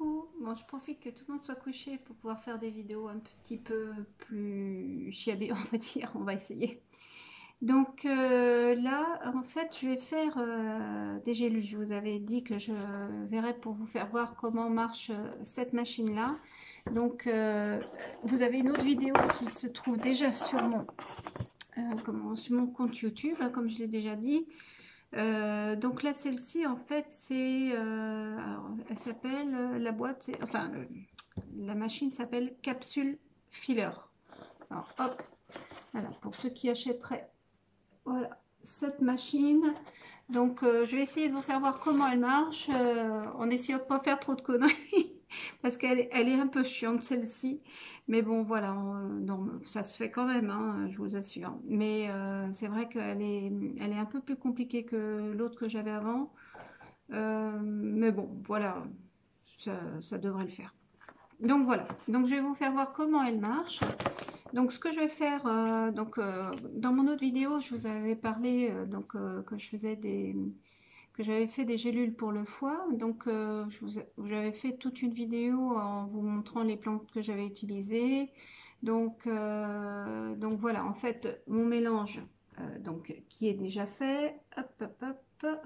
Coucou, bon, je profite que tout le monde soit couché pour pouvoir faire des vidéos un petit peu plus chiadées, on va dire, on va essayer. Donc là, en fait, je vais faire des gélules. Je vous avais dit que je verrais pour vous faire voir comment marche cette machine-là. Donc, vous avez une autre vidéo qui se trouve déjà sur sur mon compte YouTube, hein, comme je l'ai déjà dit. Donc là, celle-ci, en fait, elle s'appelle, la boîte, la machine s'appelle Capsule Filler. Alors, hop, voilà, pour ceux qui achèteraient, voilà, cette machine. Donc, je vais essayer de vous faire voir comment elle marche, en essayant de ne pas faire trop de conneries, parce elle est un peu chiante, celle-ci. Mais bon, voilà, non, ça se fait quand même, hein, je vous assure. Mais c'est vrai elle est un peu plus compliquée que l'autre que j'avais avant. Mais bon, voilà, ça devrait le faire. Donc voilà, donc je vais vous faire voir comment elle marche. Donc ce que je vais faire, dans mon autre vidéo, je vous avais parlé que j'avais fait des gélules pour le foie. Donc j'avais fait toute une vidéo en vous montrant les plantes que j'avais utilisées. Donc voilà, en fait, mon mélange qui est déjà fait. Hop, hop, hop.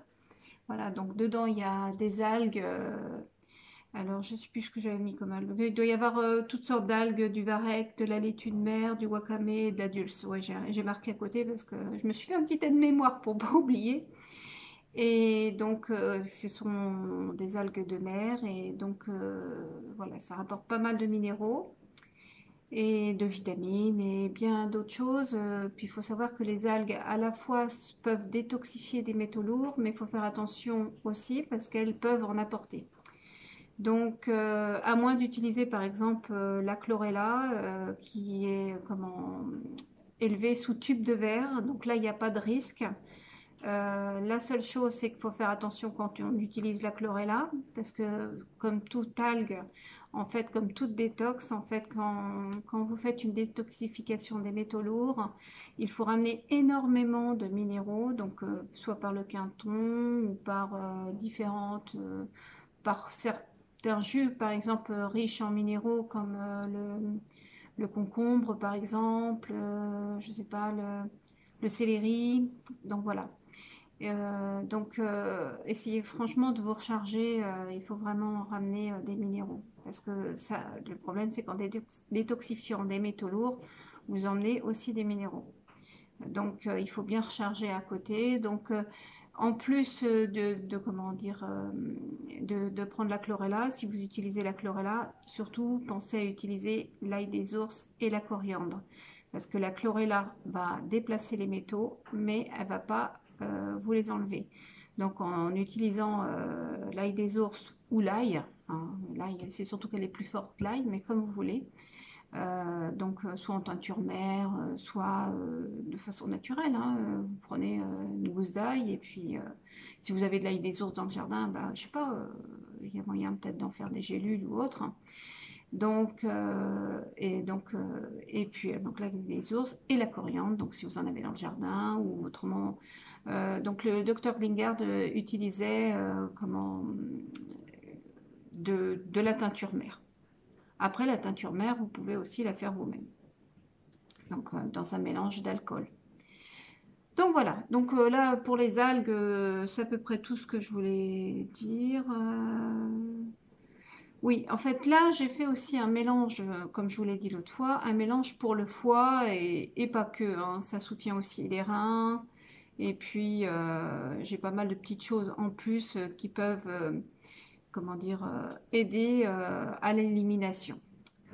Voilà, donc dedans il y a des algues. Alors, je ne sais plus ce que j'avais mis comme algues. Il doit y avoir toutes sortes d'algues, du varech, de la laitue de mer, du wakame et de la dulce. Ouais, j'ai marqué à côté parce que je me suis fait un petit aide-mémoire pour ne pas oublier. Et donc, ce sont des algues de mer. Et donc, voilà, ça rapporte pas mal de minéraux et de vitamines et bien d'autres choses. Puis, il faut savoir que les algues, à la fois, peuvent détoxifier des métaux lourds, mais il faut faire attention aussi parce qu'elles peuvent en apporter. Donc, à moins d'utiliser par exemple la chlorella qui est élevée sous tube de verre, donc là il n'y a pas de risque. La seule chose c'est qu'il faut faire attention quand on utilise la chlorella, parce que comme toute algue, en fait comme toute détox, en fait quand vous faites une détoxification des métaux lourds, il faut ramener énormément de minéraux, donc soit par le quinton ou par par certains jus, par exemple, riches en minéraux comme le concombre, par exemple, je sais pas, le céleri. Donc voilà. Essayez franchement de vous recharger. Il faut vraiment ramener des minéraux. Parce que ça, le problème, c'est qu'en détoxifiant des métaux lourds, vous emmenez aussi des minéraux. Donc, il faut bien recharger à côté. Donc, en plus comment dire, de prendre la chlorella, si vous utilisez la chlorella, surtout pensez à utiliser l'ail des ours et la coriandre. Parce que la chlorella va déplacer les métaux, mais elle ne va pas vous les enlever. Donc en utilisant l'ail des ours ou l'ail, hein, l'ail, c'est surtout qu'elle est plus forte l'ail, mais comme vous voulez, soit en teinture mère, soit de façon naturelle, hein, vous prenez une gousse d'ail et puis si vous avez de l'ail des ours dans le jardin, bah, je sais pas, il y a moyen peut-être d'en faire des gélules ou autre. Et puis donc l'ail des ours et la coriandre, donc si vous en avez dans le jardin ou autrement. Donc le docteur Blingard utilisait de la teinture mère. Après, la teinture mère, vous pouvez aussi la faire vous-même. Donc, dans un mélange d'alcool. Donc, voilà. Donc, là, pour les algues, c'est à peu près tout ce que je voulais dire. Oui, en fait, là, j'ai fait aussi un mélange, comme je vous l'ai dit l'autre fois, un mélange pour le foie et pas que. Hein. Ça soutient aussi les reins. Et puis, j'ai pas mal de petites choses en plus qui peuvent, aider à l'élimination.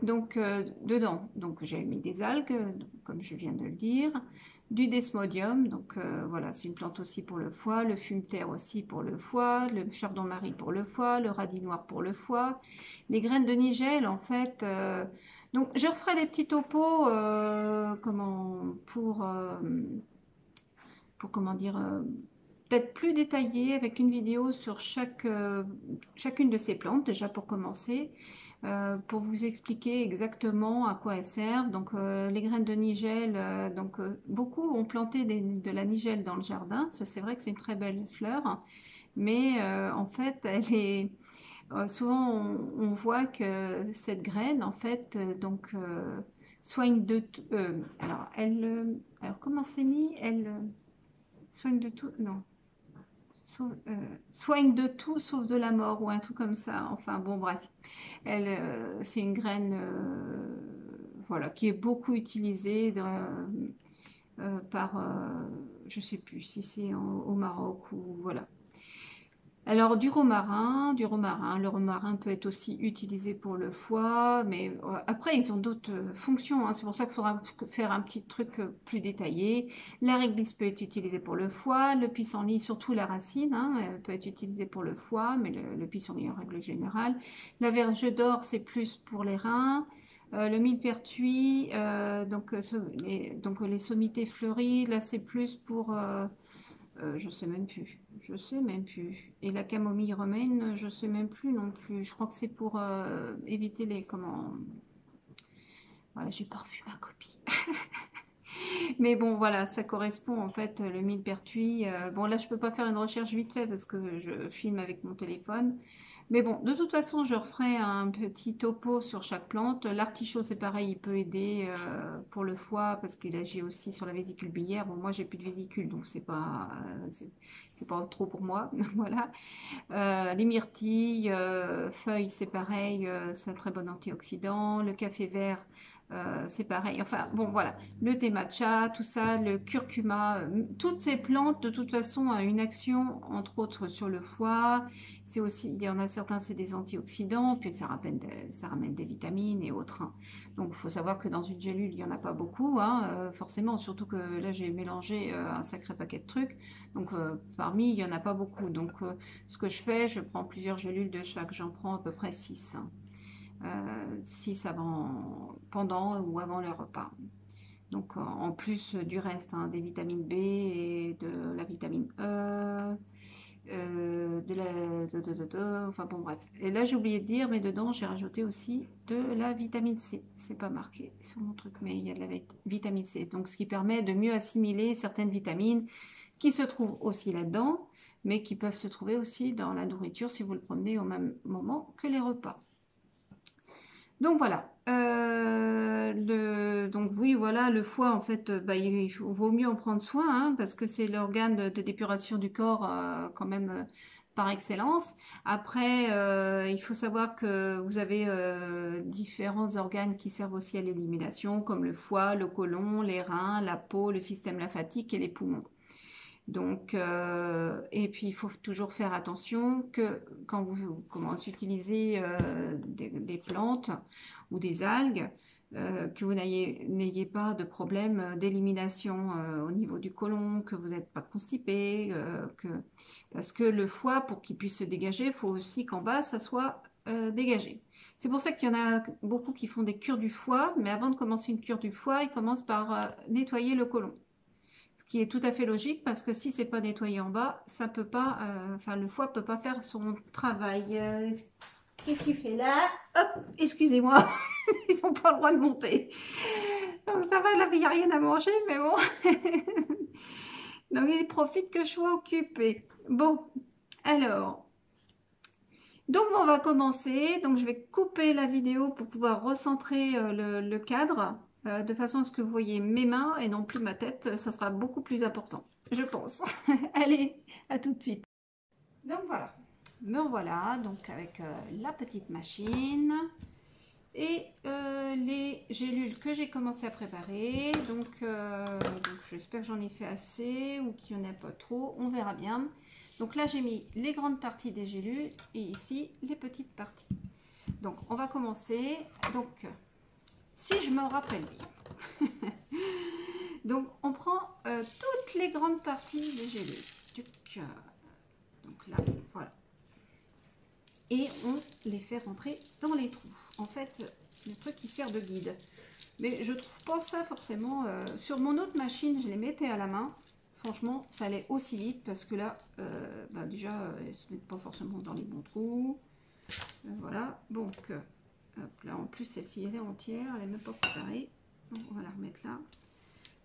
Donc dedans, donc j'ai mis des algues, comme je viens de le dire, du desmodium, donc voilà, c'est une plante aussi pour le foie, le fumeterre aussi pour le foie, le chardon-marie pour le foie, le radis noir pour le foie, les graines de nigel en fait. Donc je referai des petits topos pour comment dire, peut-être plus détaillés avec une vidéo sur chacune de ces plantes déjà pour commencer. Pour vous expliquer exactement à quoi elles servent. Donc les graines de nigel, beaucoup ont planté de la nigelle dans le jardin. C'est vrai que c'est une très belle fleur, mais en fait souvent on voit que cette graine, en fait, soigne de tout. Alors, alors, comment c'est mis? Elle soigne de tout. Non. Soigne de tout sauf de la mort ou un truc comme ça. Enfin, bon, bref. C'est une graine voilà, qui est beaucoup utilisée par, je sais plus si c'est au Maroc ou voilà. Alors du romarin, le romarin peut être aussi utilisé pour le foie, mais après ils ont d'autres fonctions, hein. C'est pour ça qu'il faudra faire un petit truc plus détaillé. La réglisse peut être utilisée pour le foie, le pissenlit, surtout la racine, hein, peut être utilisée pour le foie, mais le pissenlit en règle générale. La verge d'or c'est plus pour les reins. Le millepertuis, donc les sommités fleuries, là c'est plus pour je sais même plus. Je sais même plus. Et la camomille romaine, je sais même plus non plus. Je crois que c'est pour éviter les... Comment... Voilà, j'ai pas revu ma copie. Mais bon, voilà, ça correspond en fait, le millepertuis. Bon, là, je peux pas faire une recherche vite fait parce que je filme avec mon téléphone. Mais bon, de toute façon, je referai un petit topo sur chaque plante. L'artichaut, c'est pareil, il peut aider pour le foie parce qu'il agit aussi sur la vésicule biliaire. Bon, moi, j'ai plus de vésicule, donc c'est pas trop pour moi. Voilà. Les myrtilles, feuilles, c'est pareil, c'est un très bon antioxydant. Le café vert, c'est pareil. Enfin, bon, voilà. Le thé matcha, tout ça, le curcuma, toutes ces plantes, de toute façon, ont une action, entre autres, sur le foie. C'est aussi, il y en a certains, c'est des antioxydants, puis ça ramène des vitamines et autres, hein. Donc, il faut savoir que dans une gélule, il n'y en a pas beaucoup, hein, forcément, surtout que là, j'ai mélangé un sacré paquet de trucs. Donc, parmi, il n'y en a pas beaucoup. Donc, ce que je fais, je prends plusieurs gélules de chaque. J'en prends à peu près 6. 6 pendant ou avant le repas. Donc, en plus du reste, hein, des vitamines B et de la vitamine E, enfin bon, bref. Et là, j'ai oublié de dire, mais dedans, j'ai rajouté aussi de la vitamine C. C'est pas marqué sur mon truc, mais il y a de la vitamine C. Donc, ce qui permet de mieux assimiler certaines vitamines qui se trouvent aussi là-dedans, mais qui peuvent se trouver aussi dans la nourriture si vous le prenez au même moment que les repas. Donc voilà. Donc oui, voilà, le foie, en fait, vaut mieux en prendre soin, hein, parce que c'est l'organe de d'épuration du corps quand même par excellence. Après, il faut savoir que vous avez différents organes qui servent aussi à l'élimination, comme le foie, le côlon, les reins, la peau, le système lymphatique et les poumons. Donc, et puis il faut toujours faire attention que quand vous utilisez des plantes ou des algues, que vous n'ayez pas de problème d'élimination au niveau du côlon, que vous n'êtes pas constipé, parce que le foie, pour qu'il puisse se dégager, il faut aussi qu'en bas, ça soit dégagé. C'est pour ça qu'il y en a beaucoup qui font des cures du foie, mais avant de commencer une cure du foie, ils commencent par nettoyer le côlon. Ce qui est tout à fait logique parce que si c'est pas nettoyé en bas, ça peut pas, le foie peut pas faire son travail. Qu'est-ce qu'il fait là? Hop, excusez-moi, ils n'ont pas le droit de monter. Donc ça va, là, il n'y a rien à manger, mais bon. Donc ils profitent que je sois occupée. Bon, alors. Donc on va commencer. Donc je vais couper la vidéo pour pouvoir recentrer le cadre de façon à ce que vous voyez mes mains et non plus ma tête. Ça sera beaucoup plus important, je pense. Allez, à tout de suite. Donc voilà, me voilà donc avec la petite machine et les gélules que j'ai commencé à préparer. Donc j'espère que j'en ai fait assez ou qu'il n'y en a pas trop. On verra bien. Donc là, j'ai mis les grandes parties des gélules et ici, les petites parties. Donc, on va commencer. Donc, si je me rappelle bien. Donc, on prend toutes les grandes parties des gélules. Donc là, voilà. Et on les fait rentrer dans les trous. En fait, le truc qui sert de guide. Mais je trouve pas ça forcément... sur mon autre machine, je les mettais à la main. Franchement, ça allait aussi vite parce que là, déjà, elles ne se mettent pas forcément dans les bons trous. Voilà, donc, hop, là en plus, celle-ci, elle est entière, elle n'est même pas préparée. Donc, on va la remettre là.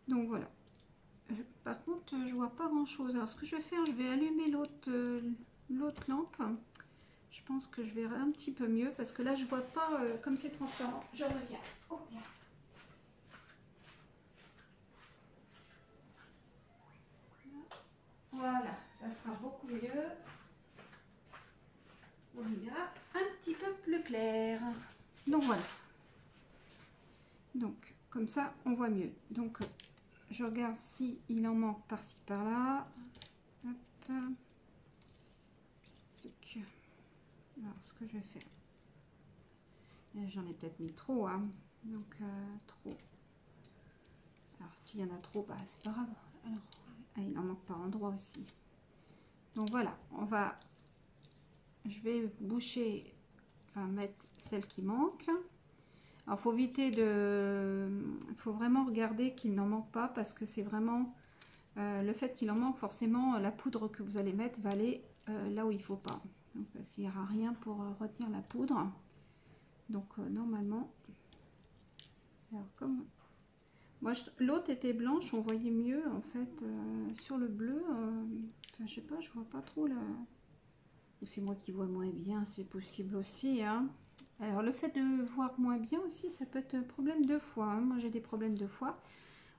Donc, voilà. Par contre, je vois pas grand-chose. Alors, ce que je vais faire, je vais allumer l'autre lampe. Je pense que je verrai un petit peu mieux parce que là je vois pas comme c'est transparent. Je reviens. Oh là. Voilà, ça sera beaucoup mieux. On y verra un petit peu plus clair. Donc voilà. Donc comme ça on voit mieux. Donc je regarde si il en manque par-ci par-là. Hop. Alors ce que je vais faire. J'en ai peut-être mis trop, hein. Donc trop. Alors s'il y en a trop, bah c'est pas grave. Alors, il en manque par endroit aussi. Donc voilà, je vais boucher, enfin mettre celle qui manque. Alors faut éviter faut vraiment regarder qu'il n'en manque pas parce que c'est vraiment le fait qu'il en manque, forcément la poudre que vous allez mettre va aller là où il faut pas. Donc, parce qu'il n'y aura rien pour retenir la poudre. Donc normalement, alors comme moi l'autre était blanche, on voyait mieux en fait sur le bleu. Enfin, je sais pas, je vois pas trop là. Ou c'est moi qui vois moins bien, c'est possible aussi, hein. Alors le fait de voir moins bien aussi, ça peut être un problème de foie, hein. Moi j'ai des problèmes de foie.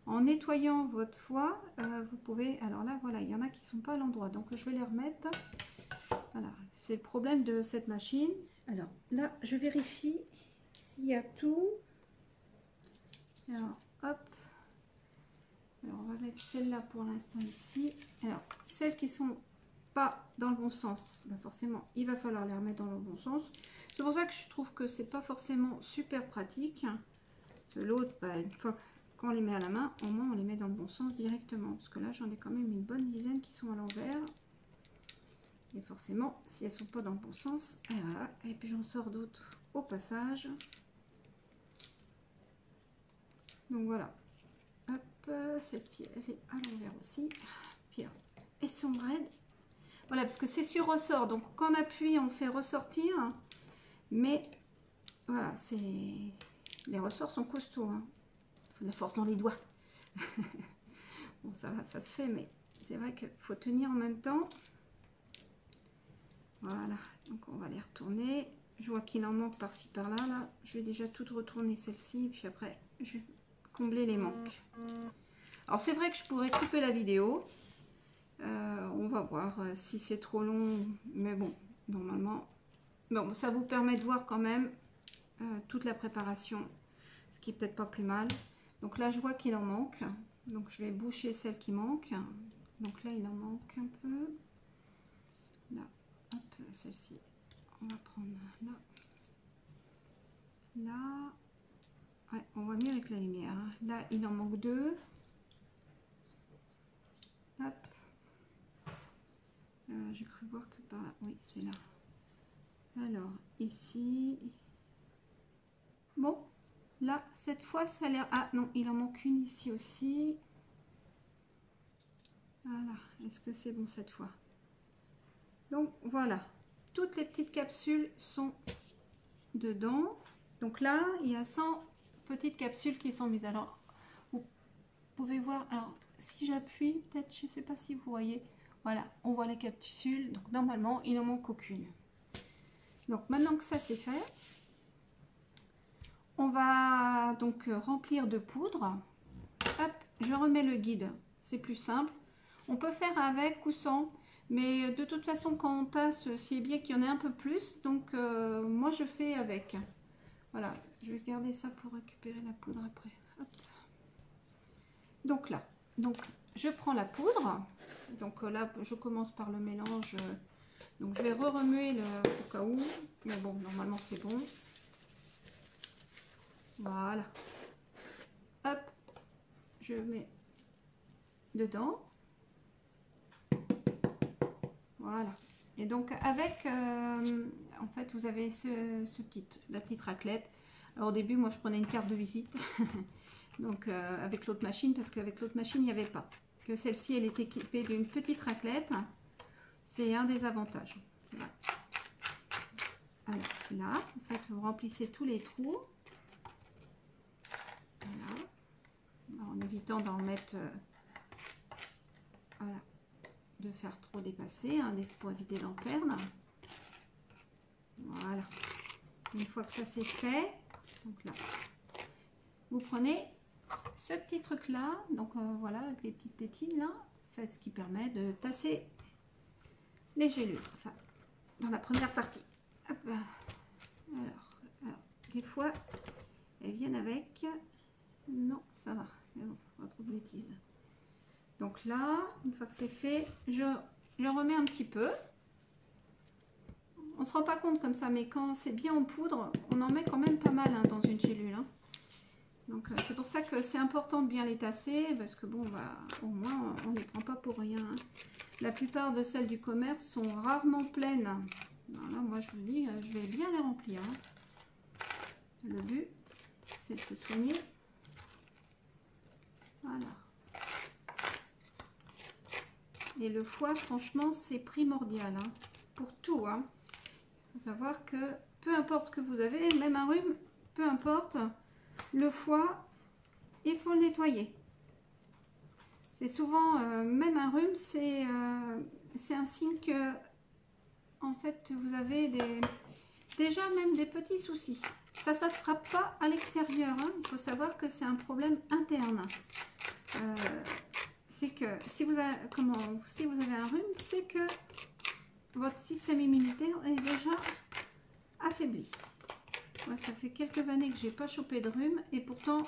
En nettoyant votre foie, vous pouvez, alors là voilà, il y en a qui sont pas à l'endroit, donc je vais les remettre. Voilà, c'est le problème de cette machine. Alors là je vérifie s'il y a tout. Alors hop, alors on va mettre celle-là pour l'instant ici. Alors celles qui sont pas dans le bon sens, bah forcément il va falloir les remettre dans le bon sens. C'est pour ça que je trouve que c'est pas forcément super pratique. L'autre, bah, une fois qu'on les met à la main, au moins on les met dans le bon sens directement, parce que là j'en ai quand même une bonne dizaine qui sont à l'envers. Et forcément si elles sont pas dans le bon sens, et voilà. Et puis j'en sors d'autres au passage. Donc voilà, hop, celle-ci elle est à l'envers aussi. Puis alors, elles sont raides. Voilà, parce que c'est sur ressort, donc quand on appuie, on fait ressortir. Mais voilà, les ressorts sont costauds. Hein. Faut de la force dans les doigts. Bon, ça va, ça se fait, mais c'est vrai qu'il faut tenir en même temps. Voilà, donc on va les retourner. Je vois qu'il en manque par-ci par-là. Là, je vais déjà toutes retourner celle-ci, puis après, je vais combler les manques. Alors, c'est vrai que je pourrais couper la vidéo. On va voir si c'est trop long, mais bon, normalement, bon, ça vous permet de voir quand même toute la préparation, ce qui est peut-être pas plus mal. Donc là, je vois qu'il en manque, donc je vais boucher celle qui manque. Donc là, il en manque un peu. Là, hop, celle-ci, on va prendre là. Là, ouais, on voit mieux avec la lumière. Hein. Là, il en manque deux. Hop. J'ai cru voir que par là, oui, c'est là. Alors, ici. Bon, là, cette fois, ça a l'air... Ah non, il en manque une ici aussi. Voilà, est-ce que c'est bon cette fois? Donc, voilà. Toutes les petites capsules sont dedans. Donc là, il y a 100 petites capsules qui sont mises. Alors, vous pouvez voir... Alors, si j'appuie, peut-être, je ne sais pas si vous voyez... Voilà, on voit les capsules. Donc, normalement, il n'en manque aucune. Donc, maintenant que ça, c'est fait... On va donc remplir de poudre. Hop, je remets le guide. C'est plus simple. On peut faire avec ou sans. Mais de toute façon, quand on tasse, c'est bien qu'il y en ait un peu plus. Donc, moi, je fais avec. Voilà, je vais garder ça pour récupérer la poudre après. Hop. Donc là, je prends la poudre. Donc là, je commence par le mélange. Donc, je vais remuer au cas où. Mais bon, normalement, c'est bon. Voilà. Hop, je mets dedans. Voilà. Et donc avec, en fait, vous avez la petite raclette. Alors au début, moi, je prenais une carte de visite. Donc avec l'autre machine, parce qu'avec l'autre machine, il n'y avait pas. Que celle-ci, elle est équipée d'une petite raclette. C'est un des avantages. Voilà. Alors là, en fait, vous remplissez tous les trous. Voilà. En évitant d'en mettre... voilà. De faire trop dépasser, hein, pour éviter d'en perdre. Une fois que ça c'est fait, donc là, vous prenez ce petit truc là, donc voilà, avec les petites tétines là, faites ce qui permet de tasser les gélules, enfin dans la première partie. Hop. Alors, des fois elles viennent avec, non ça va, c'est bon, pas trop de bêtises. Donc là, une fois que c'est fait, je remets un petit peu. On ne se rend pas compte comme ça, mais quand c'est bien en poudre, on en met quand même pas mal hein, dans une gélule. Hein. Donc c'est pour ça que c'est important de bien les tasser, parce que bon, bah, au moins on ne les prend pas pour rien. Hein. La plupart de celles du commerce sont rarement pleines. Voilà, moi je vous dis, je vais bien les remplir. Hein. Le but, c'est de se soigner. Voilà. Et le foie, franchement, c'est primordial hein, pour tout. Hein. Il faut savoir que peu importe ce que vous avez, même un rhume, peu importe, le foie, il faut le nettoyer. C'est souvent, même un rhume, c'est un signe que, en fait, vous avez déjà même des petits soucis. Ça ne s'attrape pas à l'extérieur. Hein. Il faut savoir que c'est un problème interne. C'est que si vous avez, si vous avez un rhume, c'est que votre système immunitaire est déjà affaibli. Moi, ça fait quelques années que j'ai pas chopé de rhume et pourtant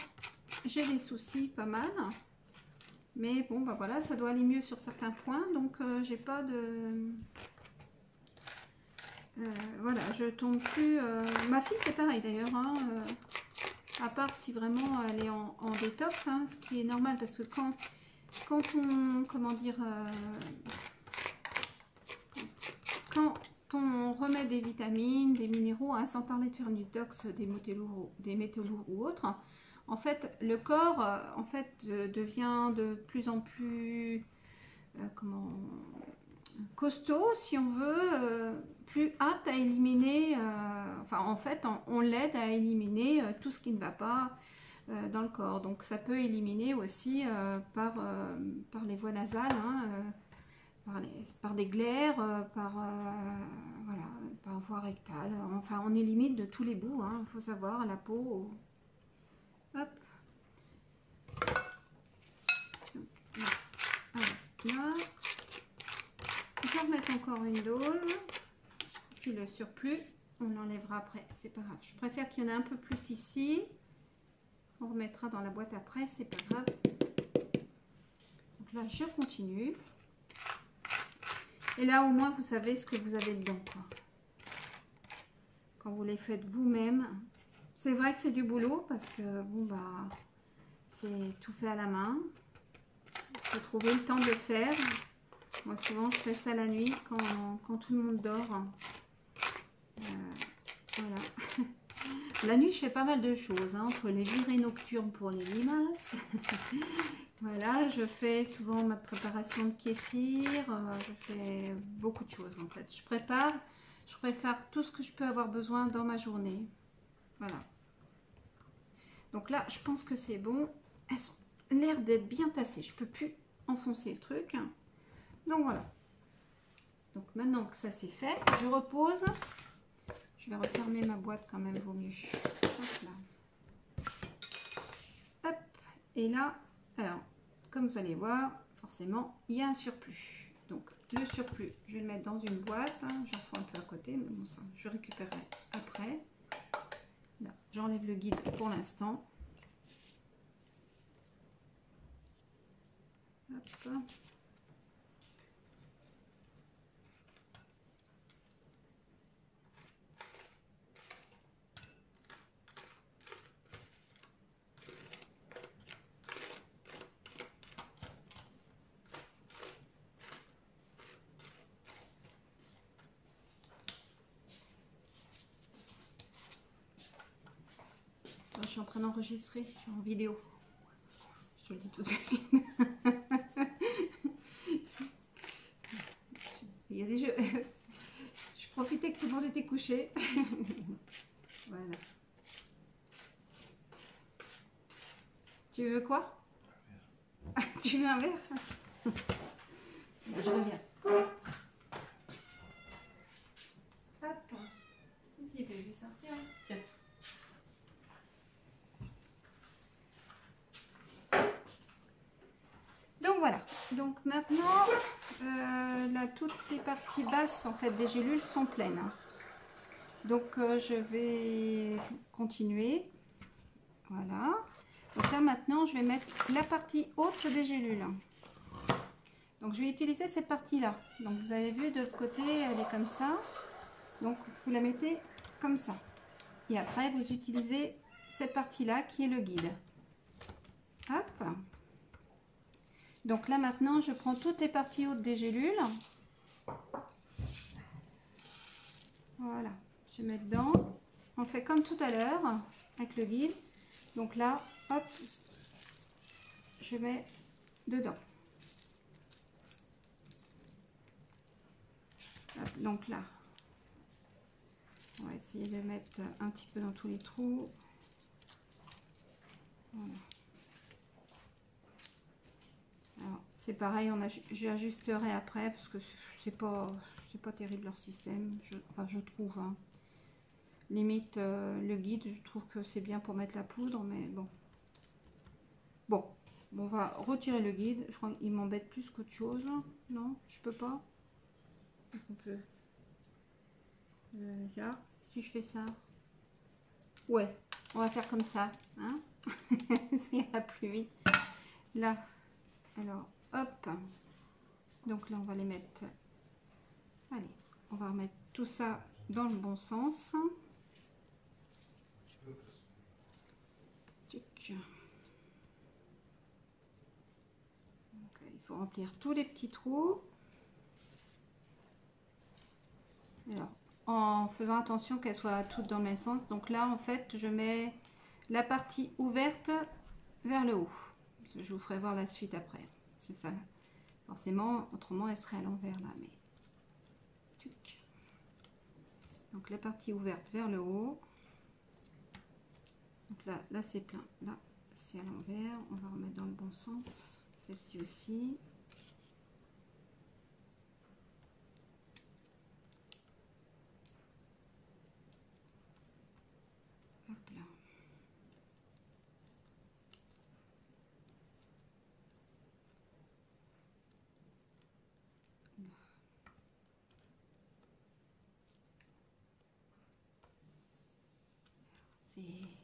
j'ai des soucis pas mal. Mais bon, bah voilà, ça doit aller mieux sur certains points, donc j'ai pas de... voilà, je tombe plus... Ma fille, c'est pareil d'ailleurs, hein, à part si vraiment elle est en détox, hein, ce qui est normal parce que quand on... Comment dire... quand on remet des vitamines, des minéraux, hein, sans parler de faire une détox, des métaux lourds ou autres, en fait, le corps en fait, devient de plus en plus costaud, si on veut, plus apte à éliminer, enfin en fait, on l'aide à éliminer tout ce qui ne va pas dans le corps. Donc ça peut éliminer aussi par les voies nasales, hein, par des glaires, voilà, par voie rectale. Enfin, on élimine de tous les bouts, hein, il faut savoir, la peau. Hop. Donc, là, on peut remettre encore une dose. Puis le surplus, on l'enlèvera après, c'est pas grave. Je préfère qu'il y en ait un peu plus ici. On remettra dans la boîte après, c'est pas grave. Donc là, je continue. Et là, au moins, vous savez ce que vous avez dedans, quoi. Quand vous les faites vous-même. C'est vrai que c'est du boulot parce que, bon, bah, c'est tout fait à la main. Il faut trouver le temps de le faire. Moi, souvent, je fais ça la nuit quand tout le monde dort. Voilà. La nuit, je fais pas mal de choses, hein, entre les virées nocturnes pour les limaces. Voilà, je fais souvent ma préparation de kéfir, je fais beaucoup de choses en fait. Je prépare tout ce que je peux avoir besoin dans ma journée. Voilà. Donc là, je pense que c'est bon. Elles ont l'air d'être bien tassées. Je peux plus enfoncer le truc. Donc voilà. Donc maintenant que ça c'est fait, je repose. Je vais refermer ma boîte quand même, vaut mieux. Hop là. Hop. Et là, alors, comme vous allez voir, forcément, il y a un surplus. Donc, le surplus, je vais le mettre dans une boîte. Hein, j'en fais un peu à côté, mais bon, ça, je récupérerai après. Là, j'enlève le guide pour l'instant. Hop. Je suis en train d'enregistrer, je suis en vidéo. Je te le dis tout de suite. Il y a des jeux. Je profitais que tout le monde était couché. Voilà. Tu veux quoi? Tu veux un verre? Je reviens. Hop. Petit bébé. vais sortir. Tiens. Donc voilà. Donc maintenant, là, toutes les parties basses en fait des gélules sont pleines. Donc je vais continuer. Voilà. Donc là maintenant, je vais mettre la partie haute des gélules. Donc je vais utiliser cette partie-là. Donc vous avez vu de l'autre côté, elle est comme ça. Donc vous la mettez comme ça. Et après vous utilisez cette partie-là qui est le guide. Hop. Donc là maintenant je prends toutes les parties hautes des gélules. Voilà. Je mets dedans. On fait comme tout à l'heure avec le guide. Donc là, hop, je mets dedans. Hop, donc là, on va essayer de mettre un petit peu dans tous les trous. Voilà. Alors c'est pareil, j'ajusterai après parce que c'est pas terrible leur système. Enfin, je trouve. Hein. Limite le guide, je trouve que c'est bien pour mettre la poudre, mais bon. Bon, on va retirer le guide. Je crois qu'il m'embête plus qu'autre chose. Non, je peux pas. On peut. Là, si je fais ça. Ouais, on va faire comme ça. Hein. Ça ira plus vite. Là, alors, hop. Donc là, on va les mettre. Allez, on va remettre tout ça dans le bon sens. Donc, il faut remplir tous les petits trous. Alors, en faisant attention qu'elles soient toutes dans le même sens. Donc là, en fait, je mets la partie ouverte vers le haut. Je vous ferai voir la suite après. C'est ça. Forcément, autrement, elle serait à l'envers là. Mais... Donc la partie ouverte vers le haut. Donc là c'est plein. Là, c'est à l'envers. On va remettre dans le bon sens. Celle-ci aussi. Hop là.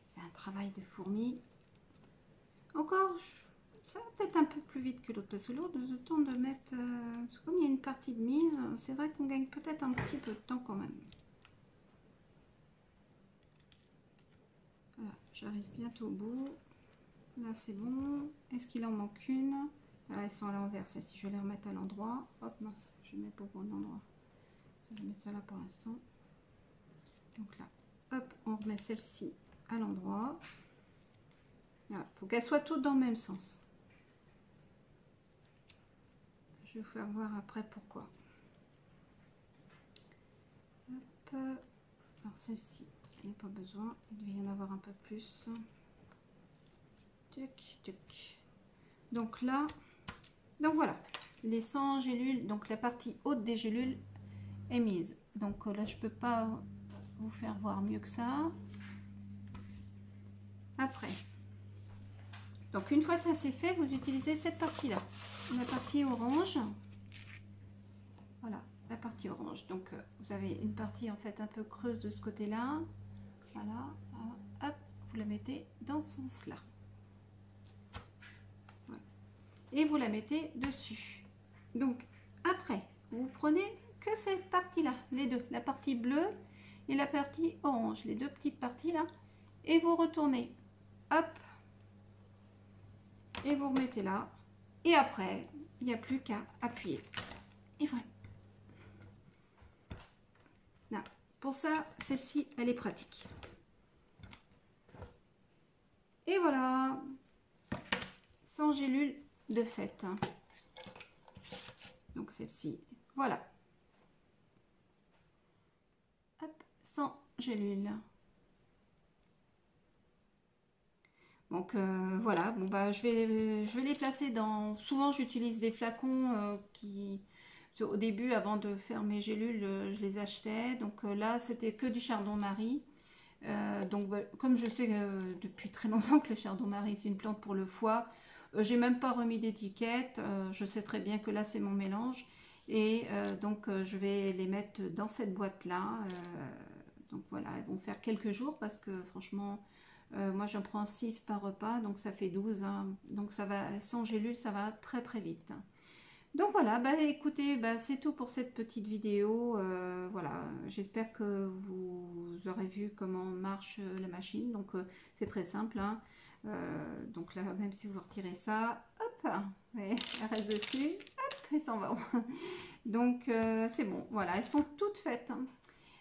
C'est un travail de fourmi. Encore, ça va peut-être un peu plus vite que l'autre, parce que l'autre, le temps de mettre... parce que comme il y a une partie de mise, c'est vrai qu'on gagne peut-être un petit peu de temps quand même. Voilà, j'arrive bientôt au bout. Là, c'est bon. Est-ce qu'il en manque une? Là, elles sont à l'envers, celles-ci. Je vais les remettre à l'endroit. Hop, mince, je vais mettre au bon endroit. Je vais mettre ça là pour l'instant. Donc là, hop, on remet celle-ci à l'endroit. Il faut qu'elles soient toutes dans le même sens. Je vais vous faire voir après pourquoi. Hop. Alors celle-ci, il n'y a pas besoin. Il devait y en avoir un peu plus. Tuc, tuc. Donc là, donc voilà. Les 100 gélules, donc la partie haute des gélules est mise. Donc là, je peux pas vous faire voir mieux que ça. Après. Donc une fois ça c'est fait, vous utilisez cette partie là, la partie orange. Voilà, la partie orange. Donc vous avez une partie en fait un peu creuse de ce côté là. Voilà, hop, vous la mettez dans ce sens là. Voilà. Et vous la mettez dessus. Donc après, vous prenez que cette partie là, les deux, la partie bleue et la partie orange, les deux petites parties là, et vous retournez, hop. Et vous remettez là. Et après, il n'y a plus qu'à appuyer. Et voilà. Là, pour ça, celle-ci, elle est pratique. Et voilà. 100 gélules de fête. Donc celle-ci, voilà. Hop, 100 gélules. Donc voilà, bon bah je vais les placer dans. Souvent j'utilise des flacons qui au début avant de faire mes gélules je les achetais. Donc là c'était que du chardon Marie. Donc comme je sais depuis très longtemps que le chardon-marie c'est une plante pour le foie, j'ai même pas remis d'étiquette, je sais très bien que là c'est mon mélange et donc je vais les mettre dans cette boîte là. Donc voilà, elles vont faire quelques jours parce que franchement moi j'en prends 6 par repas, donc ça fait 12 hein. Donc ça va, sans gélule ça va très très vite. Donc voilà, bah écoutez, bah, c'est tout pour cette petite vidéo. Voilà, j'espère que vous aurez vu comment marche la machine. Donc c'est très simple, hein. Donc là, même si vous retirez ça, hop, ouais, elle reste dessus, hop, et s'en va. Donc c'est bon, voilà, elles sont toutes faites, hein.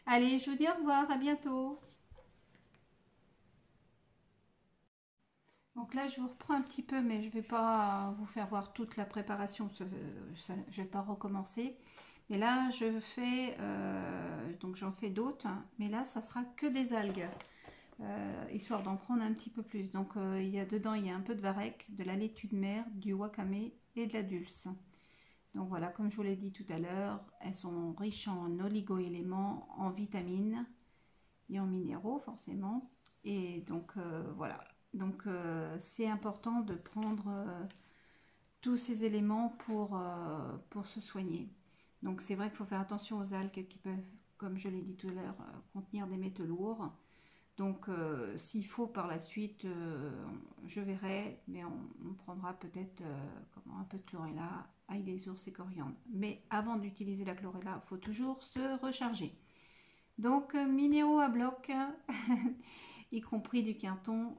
Allez, je vous dis au revoir, à bientôt. Donc là, je vous reprends un petit peu, mais je ne vais pas vous faire voir toute la préparation, je ne vais pas recommencer. Mais là, je fais, donc j'en fais d'autres, hein, mais là, ça sera que des algues, histoire d'en prendre un petit peu plus. Donc il y a dedans, il y a un peu de varech, de la laitue de mer, du wakame et de la dulce. Donc voilà, comme je vous l'ai dit tout à l'heure, elles sont riches en oligo-éléments, en vitamines et en minéraux forcément. Et donc voilà. Donc c'est important de prendre tous ces éléments pour se soigner. Donc c'est vrai qu'il faut faire attention aux algues qui peuvent, comme je l'ai dit tout à l'heure, contenir des métaux lourds. Donc s'il faut par la suite, je verrai, mais on prendra peut-être un peu de chlorella, ail des ours et coriandre. Mais avant d'utiliser la chlorella, il faut toujours se recharger. Donc minéraux à bloc, y compris du quinton.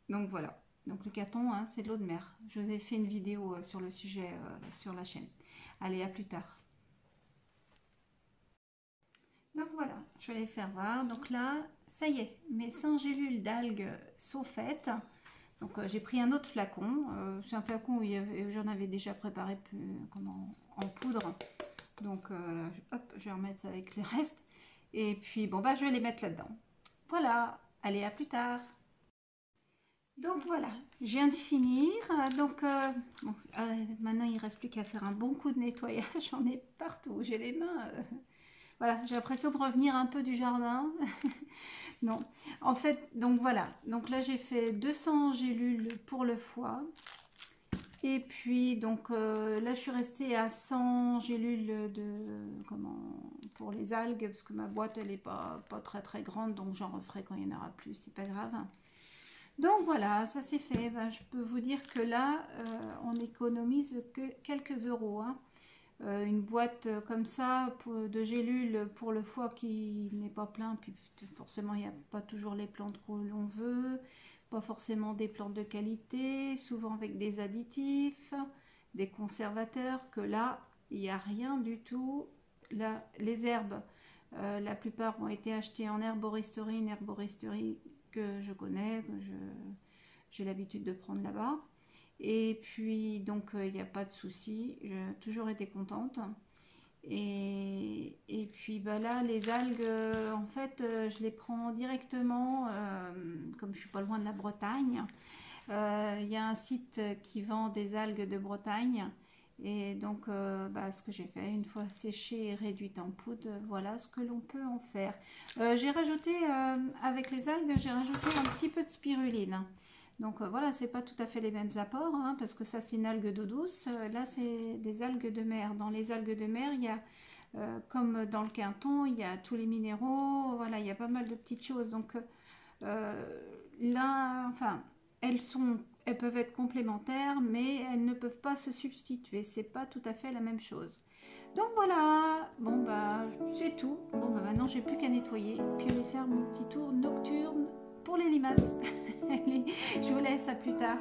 Donc voilà. Donc le quinton, hein, c'est de l'eau de mer. Je vous ai fait une vidéo sur le sujet sur la chaîne. Allez, à plus tard. Donc voilà, je vais les faire voir. Donc là, ça y est, mes 100 gélules d'algues sont faites. Donc j'ai pris un autre flacon. C'est un flacon où j'en avais déjà préparé en poudre. Donc hop, je vais remettre ça avec les restes. Et puis bon, bah je vais les mettre là-dedans. Voilà, allez, à plus tard. Donc voilà, je viens de finir. Donc bon, maintenant il ne reste plus qu'à faire un bon coup de nettoyage. J'en ai partout. J'ai les mains. Voilà, j'ai l'impression de revenir un peu du jardin. Non, en fait, donc voilà. Donc là j'ai fait 200 gélules pour le foie. Et puis donc là je suis restée à 100 gélules pour les algues parce que ma boîte elle est pas très très grande, donc j'en referai quand il y en aura plus, c'est pas grave. Donc voilà, ça c'est fait. Ben, je peux vous dire que là, on économise que quelques euros, hein. Une boîte comme ça de gélules pour le foie qui n'est pas plein, puis forcément il n'y a pas toujours les plantes que l'on veut, pas forcément des plantes de qualité, souvent avec des additifs, des conservateurs, que là, il n'y a rien du tout. Là, les herbes, la plupart ont été achetées en herboristerie, une herboristerie que je connais, que j'ai l'habitude de prendre là-bas. Et puis, donc, il n'y a pas de souci. J'ai toujours été contente. Et puis, bah là, les algues, en fait, je les prends directement, comme je ne suis pas loin de la Bretagne. Il y a un site qui vend des algues de Bretagne. Et donc, bah, ce que j'ai fait, une fois séchées et réduites en poudre, voilà ce que l'on peut en faire. J'ai rajouté, avec les algues, j'ai rajouté un petit peu de spiruline. Donc voilà, c'est pas tout à fait les mêmes apports, hein, parce que ça c'est une algue d'eau douce, là c'est des algues de mer. Dans les algues de mer, il y a, comme dans le quinton, il y a tous les minéraux, voilà, il y a pas mal de petites choses. Donc là, enfin, elles peuvent être complémentaires, mais elles ne peuvent pas se substituer. C'est pas tout à fait la même chose. Donc voilà, bon bah c'est tout. Bon bah maintenant j'ai plus qu'à nettoyer, puis aller faire mon petit tour nocturne pour les limaces. Allez, je vous laisse, à plus tard.